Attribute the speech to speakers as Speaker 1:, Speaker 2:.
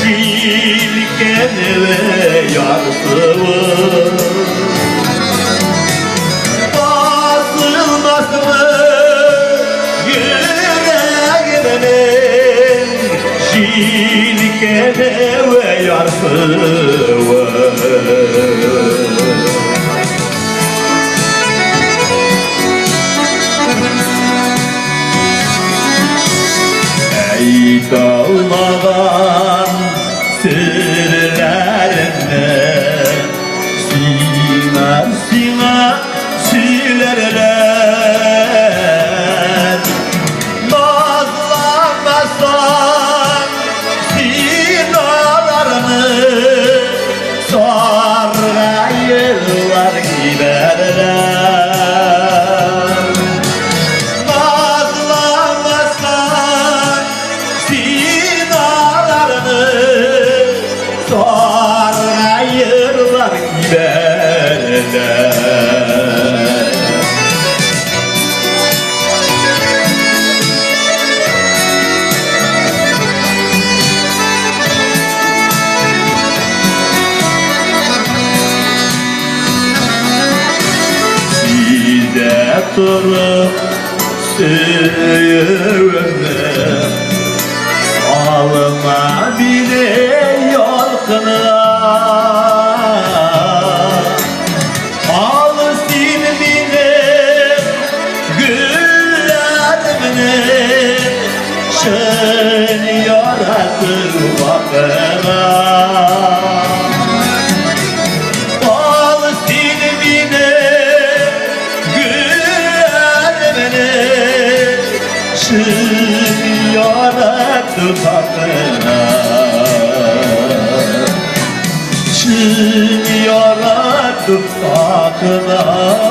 Speaker 1: Şilken ve yarsıvı basılmaz mı yüreğimin Şilken ve yarsıvı Ey dağlanan sırlarını Sina sina silerler Nazlanmasan sinalarını Sonra yıllar giderler Sonra yıllar giderler Size turup sürüyorum Alma bile yolkuna Al silmine güllerimine Şen yaratır bakına Al silmine güllerimine Şen yaratır bakına Şın yarattı fakına